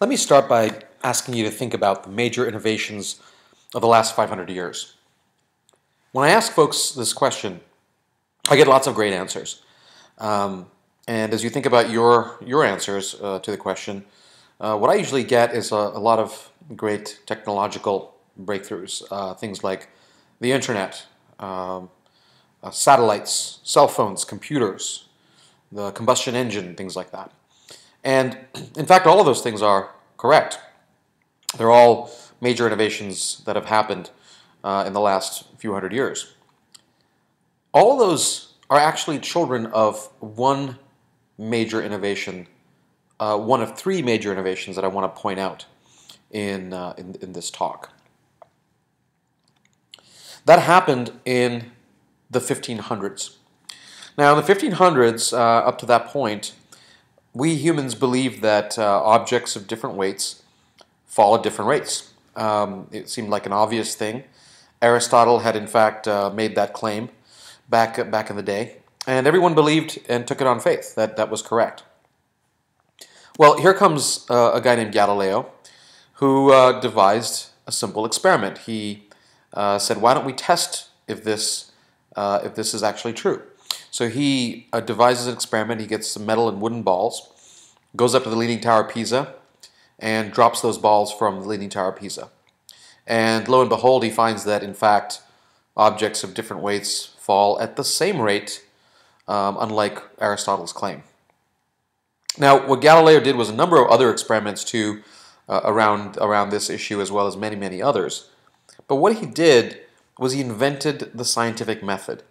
Let me start by asking you to think about the major innovations of the last 500 years. When I ask folks this question, I get lots of great answers. And as you think about your answers to the question, what I usually get is a lot of great technological breakthroughs, things like the internet, satellites, cell phones, computers, the combustion engine, things like that. And in fact, all of those things are correct. They're all major innovations that have happened in the last few hundred years. All of those are actually children of one major innovation, one of three major innovations that I want to point out in this talk. That happened in the 1500s. Now, in the 1500s, up to that point, we humans believed that objects of different weights fall at different rates. It seemed like an obvious thing. Aristotle had, in fact, made that claim back in the day, and everyone believed and took it on faith that that was correct. Well, here comes a guy named Galileo who devised a simple experiment. He said, "Why don't we test if this is actually true?" So he devises an experiment. He gets some metal and wooden balls, goes up to the Leaning Tower of Pisa, and drops those balls from the Leaning Tower of Pisa. And lo and behold, he finds that, in fact, objects of different weights fall at the same rate, unlike Aristotle's claim. Now, what Galileo did was a number of other experiments too around this issue, as well as many, many others. But what he did was he invented the scientific method.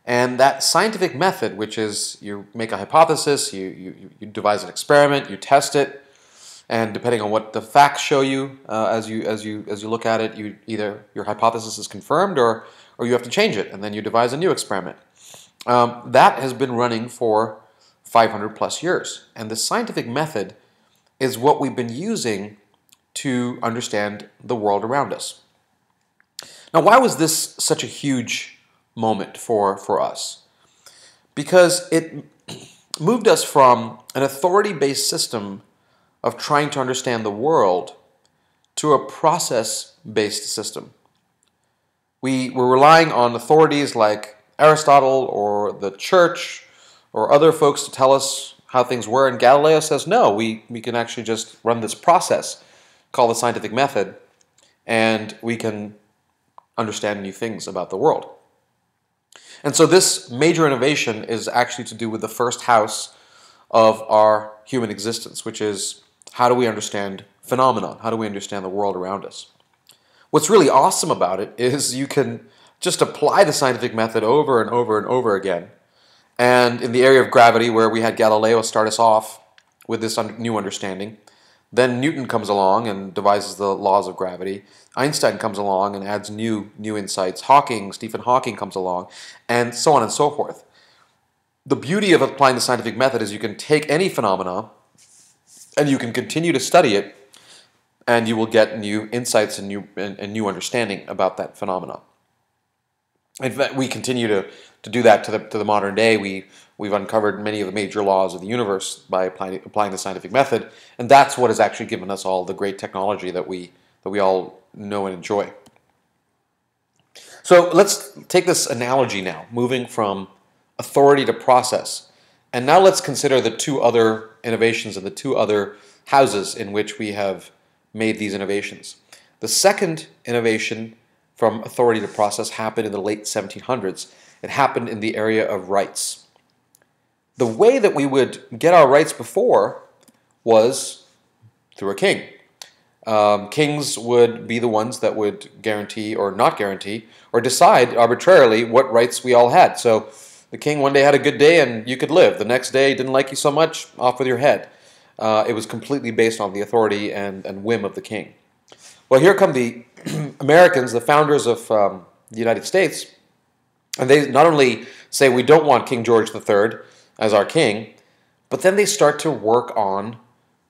And that scientific method, which is you make a hypothesis, you devise an experiment, you test it, and depending on what the facts show you as you look at it, either your hypothesis is confirmed or you have to change it, and then you devise a new experiment. That has been running for 500 plus years, and the scientific method is what we've been using to understand the world around us. Now, why was this such a huge moment for us? Because it moved us from an authority-based system of trying to understand the world to a process-based system. We were relying on authorities like Aristotle or the church or other folks to tell us how things were, and Galileo says, no, we can actually just run this process called the scientific method, and we can understand new things about the world. And so this major innovation is actually to do with the first house of our human existence, which is how do we understand phenomenon? How do we understand the world around us? What's really awesome about it is you can just apply the scientific method over and over and over again. And in the area of gravity, where we had Galileo start us off with this new understanding, then Newton comes along and devises the laws of gravity. Einstein comes along and adds new insights. Stephen Hawking comes along, and so on and so forth. The beauty of applying the scientific method is you can take any phenomena and you can continue to study it, and you will get new insights and new understanding about that phenomena. In fact, we continue to do that to the modern day. We've uncovered many of the major laws of the universe by applying the scientific method, and that's what has actually given us all the great technology that we all know and enjoy. So let's take this analogy now, moving from authority to process, and now let's consider the two other innovations and the two other houses in which we have made these innovations. The second innovation from authority to process happened in the late 1700s. It happened in the area of rights. The way that we would get our rights before was through a king. Kings would be the ones that would guarantee or not guarantee or decide arbitrarily what rights we all had. So the king one day had a good day and you could live. The next day didn't like you so much, off with your head. It was completely based on the authority and whim of the king. Well, here come the Americans, the founders of the United States, and they not only say we don't want King George III as our king, but then they start to work on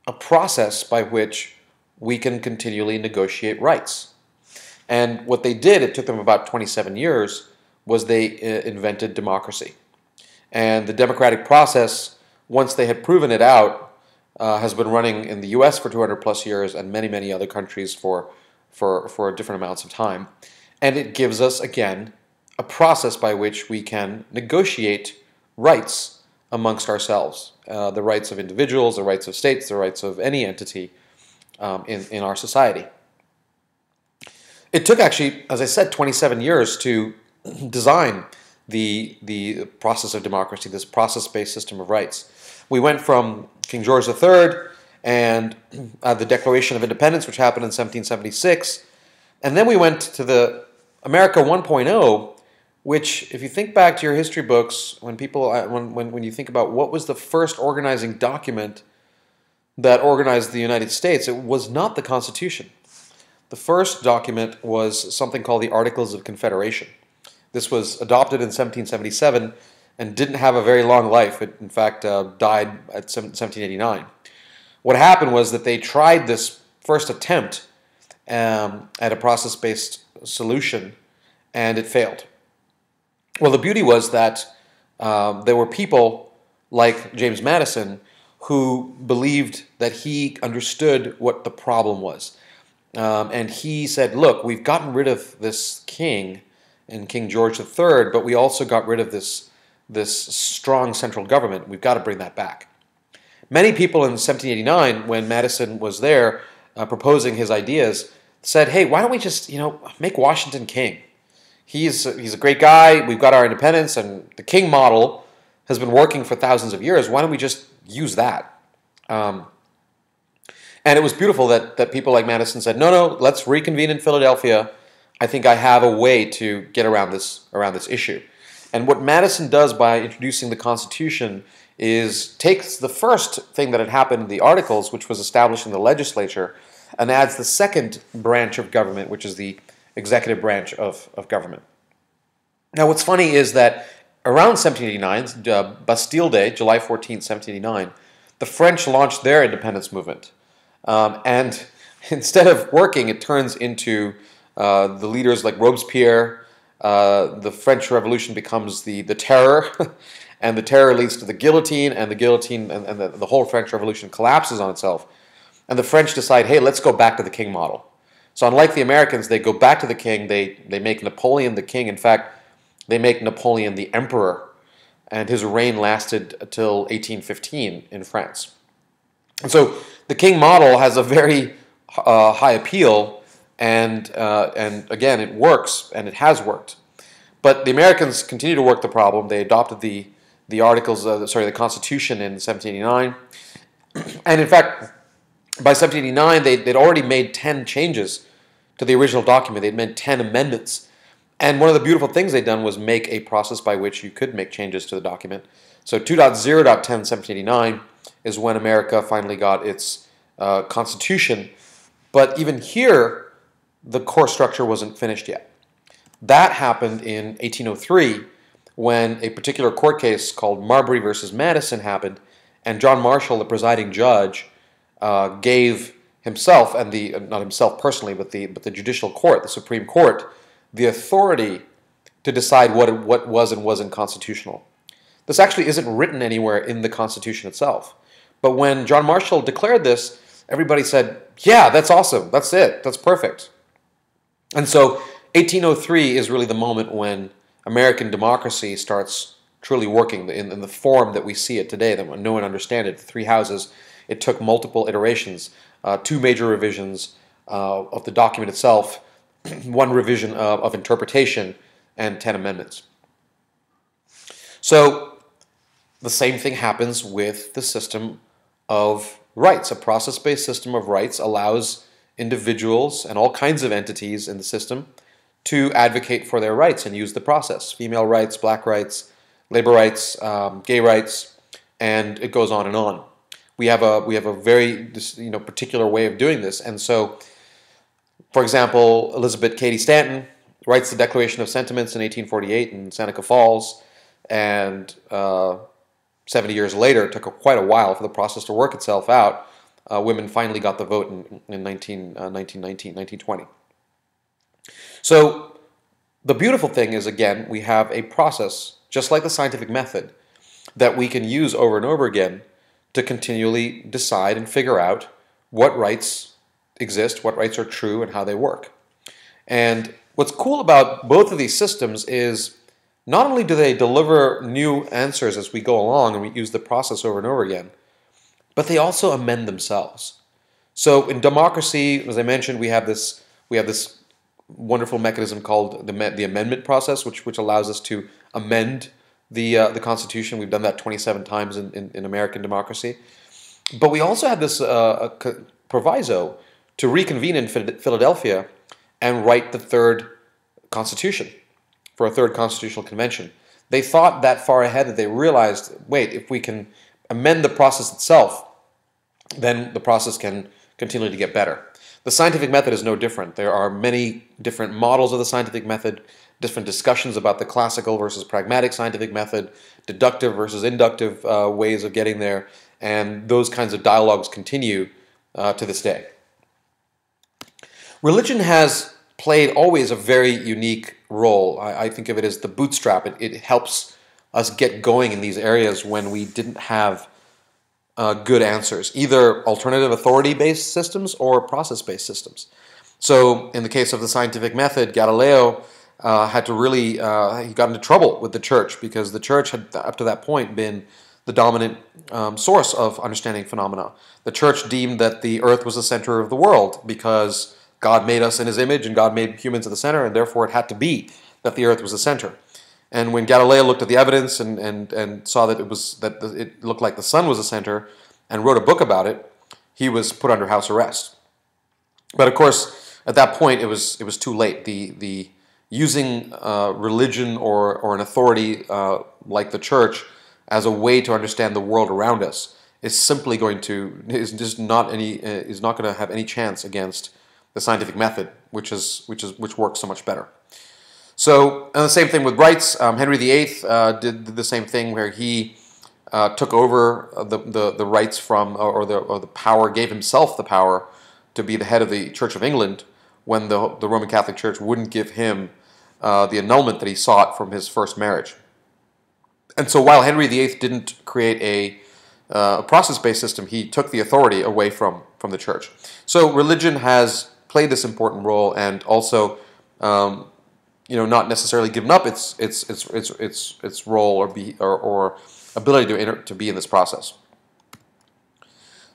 a process by which we can continually negotiate rights. And what they did, it took them about 27 years, was they invented democracy. And the democratic process, once they had proven it out, has been running in the U.S. for 200 plus years and many, many other countries for different amounts of time. And it gives us, again, a process by which we can negotiate rights amongst ourselves, the rights of individuals, the rights of states, the rights of any entity in our society. It took actually, as I said, 27 years to design the process of democracy, this process-based system of rights. We went from King George III and the Declaration of Independence, which happened in 1776, and then we went to the America 1.0, which, if you think back to your history books, when you think about what was the first organizing document that organized the United States, it was not the Constitution. The first document was something called the Articles of Confederation. This was adopted in 1777 and didn't have a very long life. It, in fact, died at 1789. What happened was that they tried this first attempt at a process-based solution, and it failed. Well, the beauty was that there were people like James Madison who believed that he understood what the problem was. And he said, look, we've gotten rid of this king and King George III, but we also got rid of this strong central government. We've got to bring that back. Many people in 1789, when Madison was there proposing his ideas, said, hey, why don't we just, make Washington king? He's a great guy. We've got our independence, and the king model has been working for thousands of years. Why don't we just use that? And it was beautiful that people like Madison said, no, let's reconvene in Philadelphia. I think I have a way to get around this issue. And what Madison does by introducing the Constitution is takes the first thing that had happened in the Articles, which was establishing the legislature, and adds the second branch of government, which is the executive branch of government. Now, what's funny is that around 1789, Bastille Day, July 14th, 1789, the French launched their independence movement. And instead of working, it turns into the leaders like Robespierre. The French Revolution becomes the terror, and the terror leads to the guillotine, and the guillotine and the whole French Revolution collapses on itself. And the French decide, hey, let's go back to the king model. So unlike the Americans, they go back to the king. They make Napoleon the king. In fact, they make Napoleon the emperor, and his reign lasted until 1815 in France. And so the king model has a very high appeal, and again, it works, and it has worked. But the Americans continue to work the problem. They adopted the Constitution in 1789, and in fact, by 1789, they'd already made 10 changes to the original document. They'd made 10 amendments. And one of the beautiful things they'd done was make a process by which you could make changes to the document. So 2.0.10, 1789, is when America finally got its Constitution. But even here, the core structure wasn't finished yet. That happened in 1803, when a particular court case called Marbury versus Madison happened, and John Marshall, the presiding judge, gave himself, and not himself personally, but the judicial court, the Supreme Court, the authority to decide what was and wasn't constitutional. This actually isn't written anywhere in the Constitution itself. But when John Marshall declared this, everybody said, yeah, that's awesome, that's it, that's perfect. And so 1803 is really the moment when American democracy starts truly working in the form that we see it today, that no one understands it. The three houses. It took multiple iterations, 2 major revisions of the document itself, 1 revision of interpretation, and 10 amendments. So the same thing happens with the system of rights. A process-based system of rights allows individuals and all kinds of entities in the system to advocate for their rights and use the process. Female rights, black rights, labor rights, gay rights, and it goes on and on. We have a very particular way of doing this, and so, for example, Elizabeth Cady Stanton writes the Declaration of Sentiments in 1848 in Seneca Falls, and 70 years later, it took quite a while for the process to work itself out. Women finally got the vote in 1920. So the beautiful thing is, again, we have a process, just like the scientific method, that we can use over and over again to continually decide and figure out what rights exist, what rights are true, and how they work. And what's cool about both of these systems is not only do they deliver new answers as we go along and we use the process over and over again, but they also amend themselves. So in democracy, as I mentioned, we have this wonderful mechanism called the amendment process, which allows us to amend the Constitution. We've done that 27 times in American democracy. But we also have this proviso to reconvene in Philadelphia and write the third Constitution for a third constitutional convention. They thought that far ahead that they realized, wait, if we can amend the process itself, then the process can continue to get better. The scientific method is no different. There are many different models of the scientific method, different discussions about the classical versus pragmatic scientific method, deductive versus inductive ways of getting there, and those kinds of dialogues continue to this day. Religion has played always a very unique role. I think of it as the bootstrap. It helps us get going in these areas when we didn't have good answers, either alternative authority-based systems or process-based systems. So in the case of the scientific method, Galileo had to really, he got into trouble with the church because the church had up to that point been the dominant source of understanding phenomena. The church deemed that the earth was the center of the world because God made us in his image and God made humans at the center, and therefore it had to be that the earth was the center. And when Galileo looked at the evidence and saw that it looked like the sun was the center and wrote a book about it, he was put under house arrest. But of course, at that point, it was too late. The using religion or an authority like the church as a way to understand the world around us is not going to have any chance against the scientific method, which works so much better. So, and the same thing with rights. Henry VIII did the same thing, where he took over the rights from, or the power, gave himself the power to be the head of the Church of England when the Roman Catholic Church wouldn't give him the annulment that he sought from his first marriage. And so, while Henry VIII didn't create a process-based system, he took the authority away from the church. So, religion has played this important role, and also not necessarily given up its role or ability to be in this process.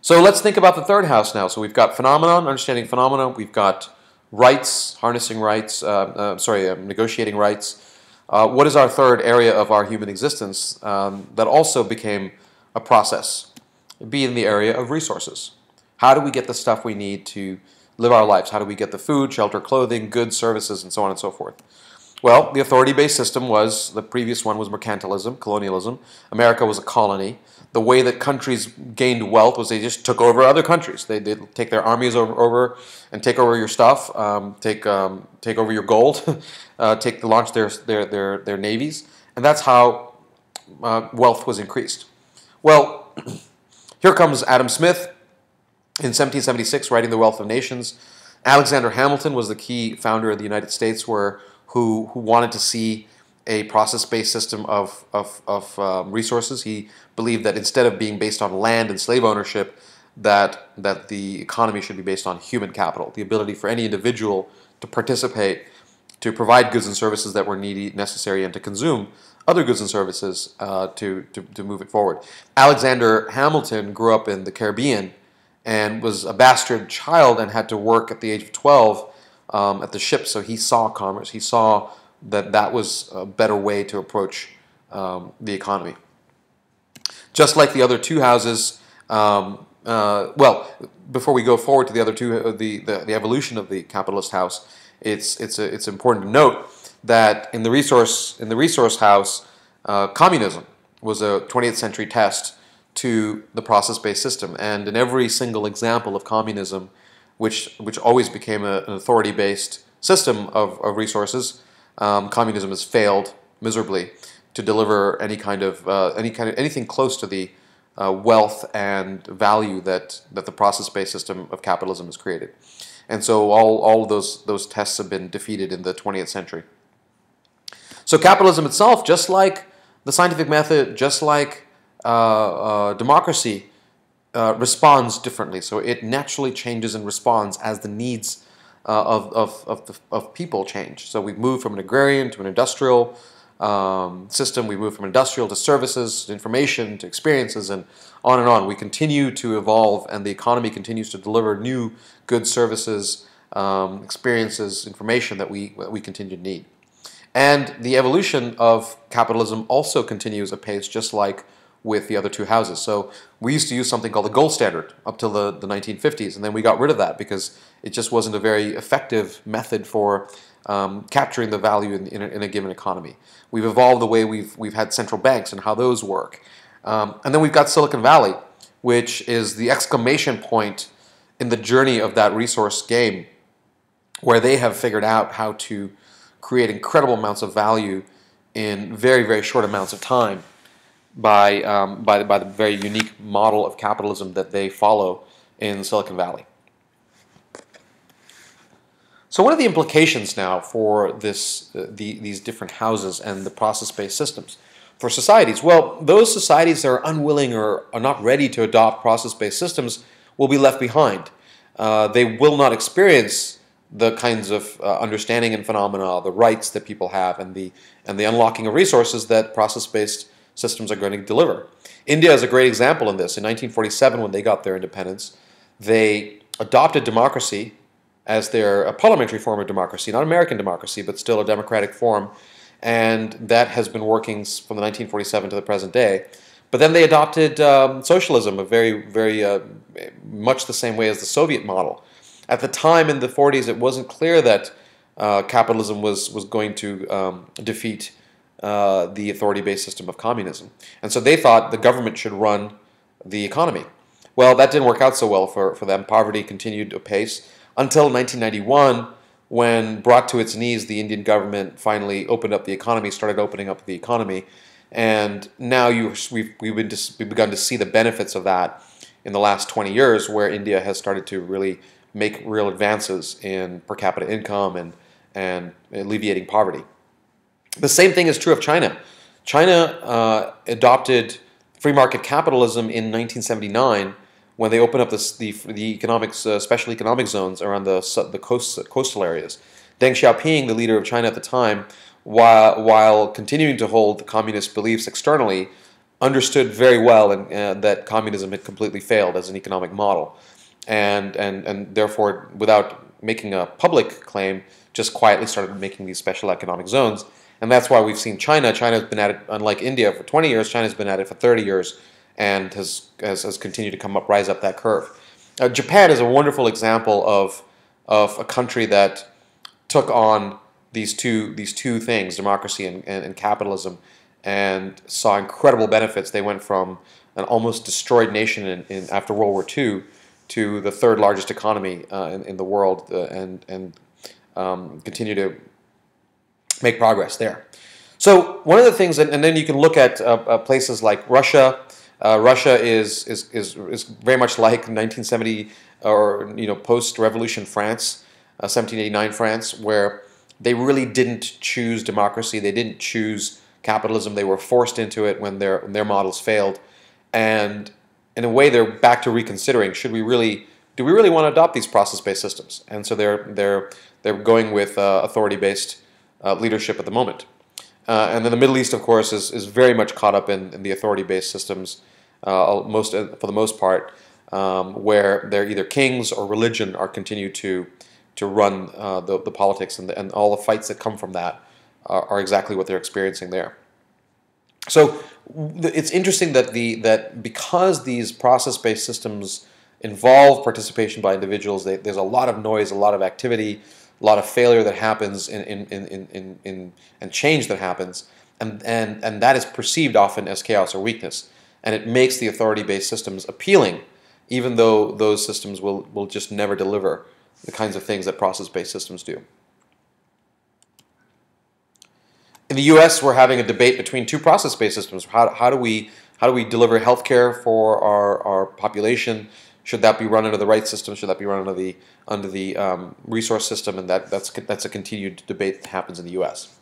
So let's think about the third house now. So we've got phenomenon, understanding phenomena. We've got rights, harnessing rights. Negotiating rights. What is our third area of our human existence that also became a process? It'd be in the area of resources. How do we get the stuff we need to live our lives? How do we get the food, shelter, clothing, goods, services, and so on and so forth? Well, the authority-based system the previous one was mercantilism, colonialism. America was a colony. The way that countries gained wealth was they just took over other countries. They'd take their armies over and take over your stuff, take over your gold, launch their navies, and that's how wealth was increased. Well, here comes Adam Smith in 1776 writing The Wealth of Nations. Alexander Hamilton was the key founder of the United States, who wanted to see a process-based system of resources. He believed that instead of being based on land and slave ownership, that the economy should be based on human capital, the ability for any individual to participate, to provide goods and services that were necessary, and to consume other goods and services to move it forward. Alexander Hamilton grew up in the Caribbean and was a bastard child and had to work at the age of 12 at the ship, so he saw commerce. He saw that was a better way to approach the economy. Just like the other two houses, before we go forward to the other two, the evolution of the capitalist house, it's important to note that in the resource house, communism was a 20th century test to the process-based system, and in every single example of communism, which always became an authority-based system of resources, communism has failed miserably to deliver anything close to the wealth and value that the process-based system of capitalism has created. And so all of those tests have been defeated in the 20th century. So capitalism itself, just like the scientific method, just like democracy, responds differently. So it naturally changes and responds as the needs of people change. So we've moved from an agrarian to an industrial system. We moved from industrial to services, to information, to experiences, and on and on. We continue to evolve, and the economy continues to deliver new goods, services, experiences, information that we continue to need. And the evolution of capitalism also continues apace, just like with the other two houses. So we used to use something called the gold standard up till the 1950s, and then we got rid of that because it just wasn't a very effective method for capturing the value in a given economy. We've evolved the way we've had central banks and how those work. And then we've got Silicon Valley, which is the exclamation point in the journey of that resource game, where they have figured out how to create incredible amounts of value in very, very short amounts of time by the very unique model of capitalism that they follow in Silicon Valley. So what are the implications now for these different houses and the process-based systems for societies? Well, those societies that are unwilling or are not ready to adopt process-based systems will be left behind. They will not experience the kinds of understanding and phenomena, the rights that people have, and the unlocking of resources that process-based systems are going to deliver. India is a great example in this. In 1947, when they got their independence, they adopted democracy as a parliamentary form of democracy, not American democracy, but still a democratic form, and that has been working from the 1947 to the present day. But then they adopted socialism, a very much the same way as the Soviet model. At the time in the 40s, it wasn't clear that capitalism was going to defeat the authority-based system of communism. And so they thought the government should run the economy. Well, that didn't work out so well for them. Poverty continued apace until 1991, when, brought to its knees, the Indian government finally opened up the economy, started opening up the economy. And now we've begun to see the benefits of that in the last 20 years, where India has started to really make real advances in per capita income and alleviating poverty. The same thing is true of China. China adopted free market capitalism in 1979 when they opened up the economics, special economic zones around the coastal areas. Deng Xiaoping, the leader of China at the time, while continuing to hold the communist beliefs externally, understood very well that communism had completely failed as an economic model. And therefore, without making a public claim, just quietly started making these special economic zones. And that's why we've seen China. China's been at it, unlike India, for 20 years. China's been at it for 30 years and has continued to rise up that curve. Japan is a wonderful example of a country that took on these two things, democracy and capitalism, and saw incredible benefits. They went from an almost destroyed nation after World War II to the third largest economy in the world, and continue to make progress there. So one of the things, and then you can look at places like Russia. Russia is very much like 1970 or post-revolution France, 1789 France, where they really didn't choose democracy. They didn't choose capitalism. They were forced into it when their models failed, and in a way, they're back to reconsidering: do we really want to adopt these process-based systems? And so they're going with authority-based leadership at the moment. And then the Middle East, of course, is very much caught up in the authority-based systems, for the most part, where they're either kings or religion are continue to run the politics, and all the fights that come from that are exactly what they're experiencing there. So it's interesting that because these process-based systems involve participation by individuals, there's a lot of noise, a lot of activity, a lot of failure that happens and change that happens, and that is perceived often as chaos or weakness, and it makes the authority-based systems appealing, even though those systems will just never deliver the kinds of things that process-based systems do. In the U.S., we're having a debate between two process-based systems. How do we deliver healthcare for our population? Should that be run under the right system? Should that be run under the resource system? And that's a continued debate that happens in the U.S.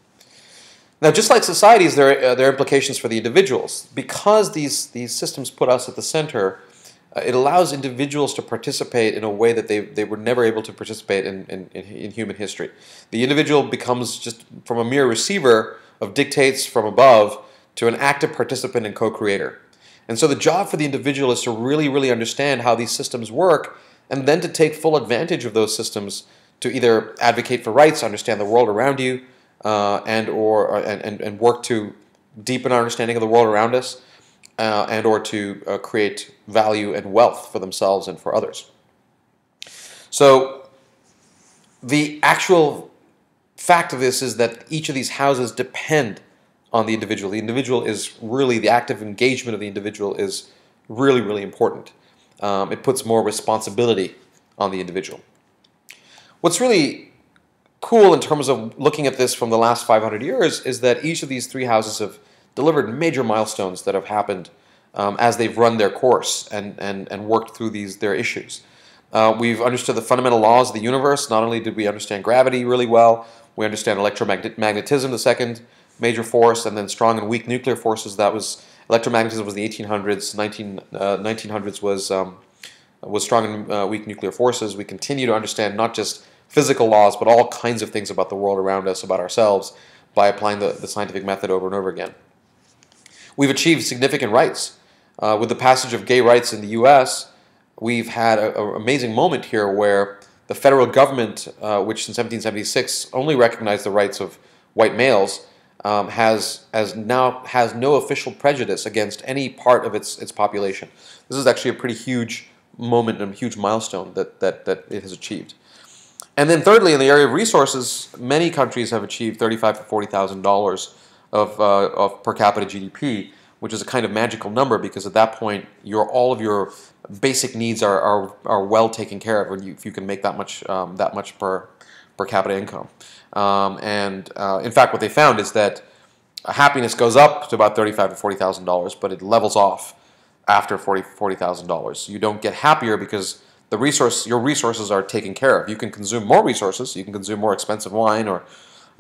Now, just like societies, there are implications for the individuals. Because these systems put us at the center, It allows individuals to participate in a way that they were never able to participate in human history. The individual becomes just from a mere receiver of dictates from above to an active participant and co-creator. And so the job for the individual is to really, really understand how these systems work, and then to take full advantage of those systems to either advocate for rights, understand the world around you, and work to deepen our understanding of the world around us, and or to create value and wealth for themselves and for others. So the actual fact of this is that each of these houses depend on the individual. The individual is really, the active engagement of the individual is really, really important. It puts more responsibility on the individual. What's really cool in terms of looking at this from the last 500 years is that each of these three houses have delivered major milestones that have happened as they've run their course and worked through their issues. We've understood the fundamental laws of the universe. Not only did we understand gravity really well, we understand electromagnetism, the second major force, and then strong and weak nuclear forces. That was electromagnetism was the 1800s. 1900s was strong and weak nuclear forces. We continue to understand not just physical laws, but all kinds of things about the world around us, about ourselves, by applying the scientific method over and over again. We've achieved significant rights. With the passage of gay rights in the U.S., we've had an amazing moment here where the federal government, which in 1776 only recognized the rights of white males, now has no official prejudice against any part of its population. This is actually a pretty huge moment and a huge milestone that it has achieved. And then thirdly, in the area of resources, many countries have achieved $35,000 to $40,000 of per capita GDP, which is a kind of magical number because at that point, all of your basic needs are well taken care of if you can make that much per capita income. In fact, what they found is that happiness goes up to about $35,000 to $40,000, but it levels off after $40,000. You don't get happier because your resources are taken care of. You can consume more resources. You can consume more expensive wine or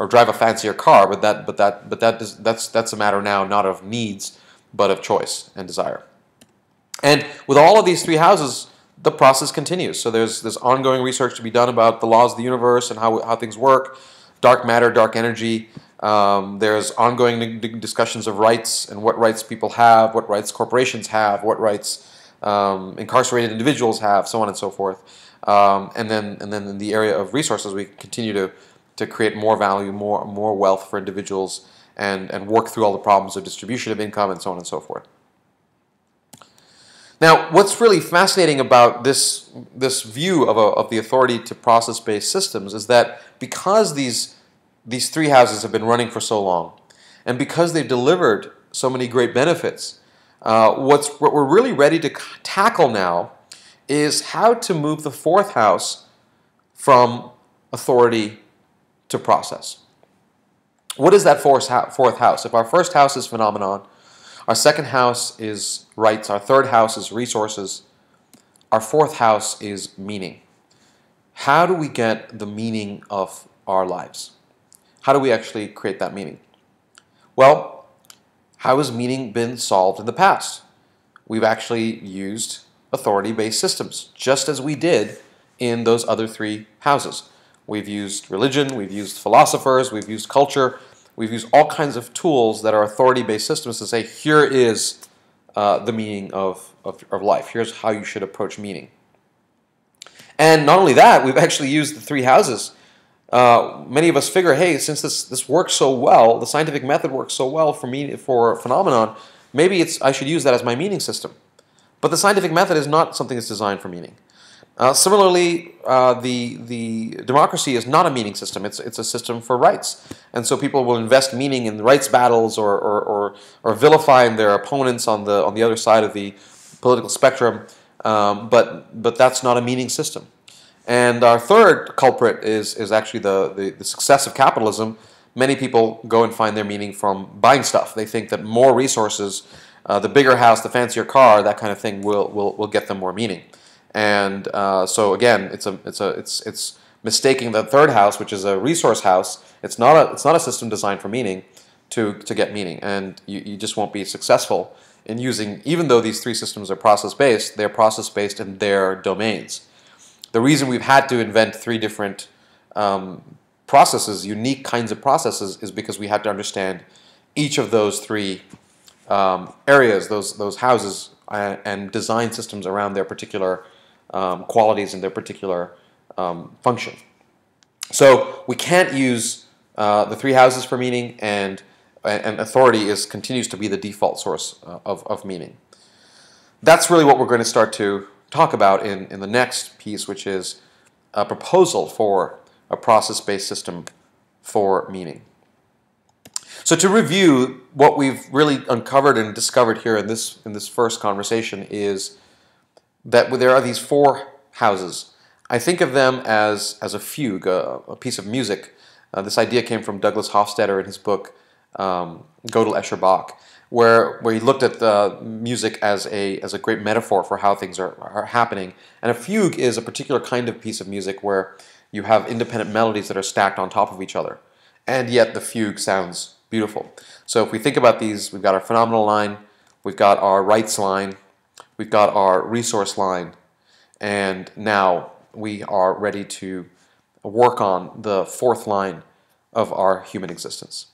drive a fancier car, but that's a matter now not of needs, but of choice and desire. And with all of these three houses, the process continues. So there's ongoing research to be done about the laws of the universe and how things work, dark matter, dark energy. There's ongoing discussions of rights and what rights people have, what rights corporations have, what rights incarcerated individuals have, so on and so forth. And then in the area of resources, we continue to create more value, more wealth for individuals, and work through all the problems of distribution of income and so on and so forth. Now, what's really fascinating about this view of the authority to process-based systems is that because these three houses have been running for so long, and because they've delivered so many great benefits, what we're really ready to tackle now is how to move the fourth house from authority to process. What is that fourth house? If our first house is phenomenon, our second house is rights, our third house is resources, our fourth house is meaning. How do we get the meaning of our lives? How do we actually create that meaning? Well, how has meaning been solved in the past? We've actually used authority-based systems, just as we did in those other three houses. We've used religion, we've used philosophers, we've used culture, we've used all kinds of tools that are authority-based systems to say, here is the meaning of life. Here's how you should approach meaning. And not only that, we've actually used the three houses. Many of us figure, hey, since this works so well, the scientific method works so well for phenomenon, maybe I should use that as my meaning system. But the scientific method is not something that's designed for meaning. Similarly, the democracy is not a meaning system. It's a system for rights. And so people will invest meaning in rights battles or vilifying their opponents on the other side of the political spectrum. But that's not a meaning system. And our third culprit is actually the success of capitalism. Many people go and find their meaning from buying stuff. They think that more resources, the bigger house, the fancier car, that kind of thing will get them more meaning. And so again, it's mistaking the third house, which is a resource house. It's not a system designed for meaning to get meaning, and you just won't be successful in using, even though these three systems are process-based, they're process-based in their domains. The reason we've had to invent three different processes, unique kinds of processes, is because we had to understand each of those three areas, those houses, and design systems around their particular qualities and their particular function. So we can't use the three houses for meaning, and authority continues to be the default source of meaning. That's really what we're going to start to talk about in the next piece, which is a proposal for a process-based system for meaning. So to review, what we've really uncovered and discovered here in this first conversation is that there are these four houses. I think of them as a fugue, a piece of music. This idea came from Douglas Hofstadter in his book Gödel, Escher, Bach, where he looked at the music as a great metaphor for how things are happening. And a fugue is a particular kind of piece of music where you have independent melodies that are stacked on top of each other, and yet the fugue sounds beautiful. So if we think about these, we've got our phenomenal line, we've got our rights line, we've got our resource line, and now we are ready to work on the fourth line of our human existence.